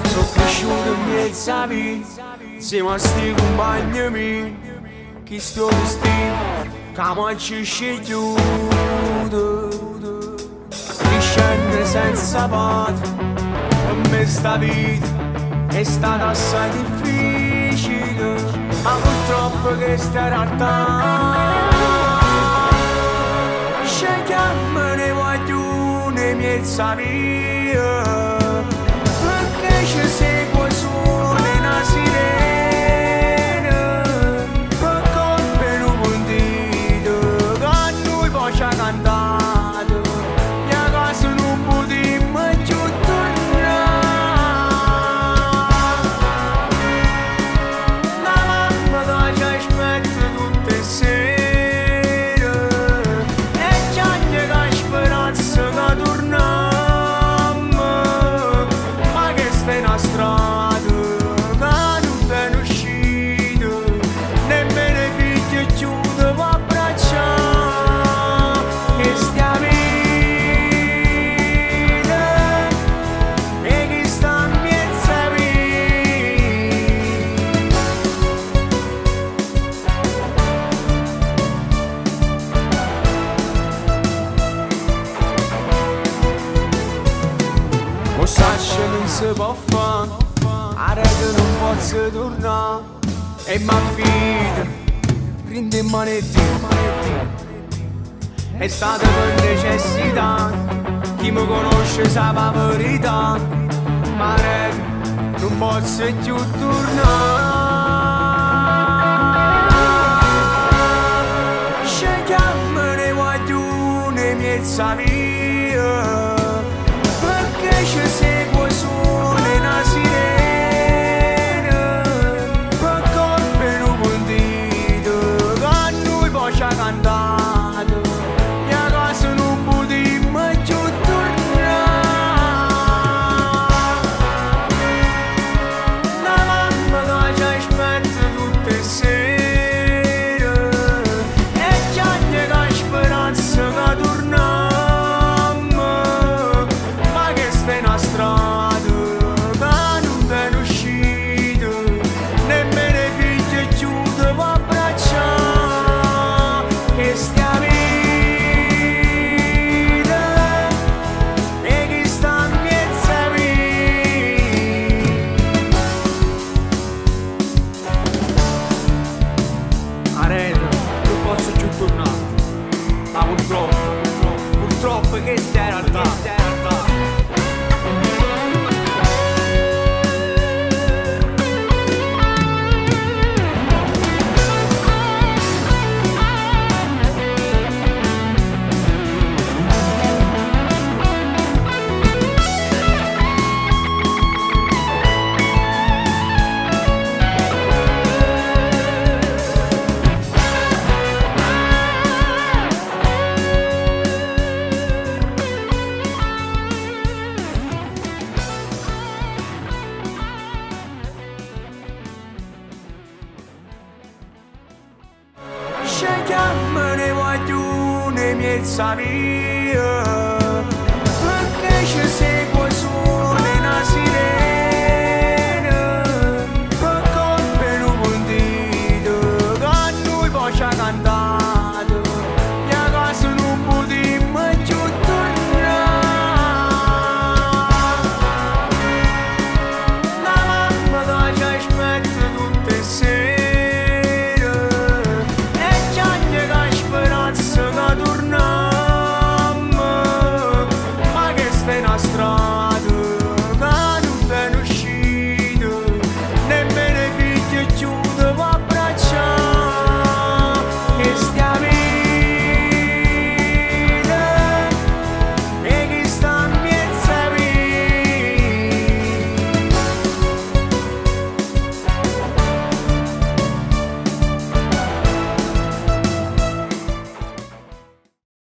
Sono cresciuto in mezzo a vita, insieme a sti compagni miei, chi sto destino, come ci scegliuto. Crescendo senza patria, per me sta vita è stata assai difficile, ma purtroppo che sta realtà scegliamo ne voglio nei miei via, perché ci segue solo una sirena, per colpe non puntito, che a noi poi ci ha cantato, mia casa non potremmo più tornare. La mamma che ci aspetta tutte le sere, e c'è che speranza che torniamo, ma che sta in strada che non te ne uscito, nemmeno i figli chiude per abbracciare, che stia vita e che sta in mezzo a Mo saccio non si può fare, ora che non posso tornare, e m'affido, prendo in manetti, è stata per necessità, chi mi conosce sa la verità, ma ora non posso più tornare. Scegliamone voglio nei miei via, perché ci segue solo una sirena, per colpe non puntito, che a noi poi ci ha cantato, mia casa non potremmo più tornare. La mamma che ci aspetta tutte le sere, e c'è che speranza che torniamo, ma che sta in strada che non te ne uscito, nemmeno i figli chiude per abbracciare, che stia vita e che sta in mezzo a Arena, non posso più tornare, ma purtroppo che sta in realtà. Scegliamone voglio nei miei via, perché ci segue solo una sirena, per colpe non puntito, che a noi poi ci ha cantato, mia casa non potremmo più tornare. La mamma che ci aspetta tutte le sere, e c'è che speranza che torniamo, ma che sta in strada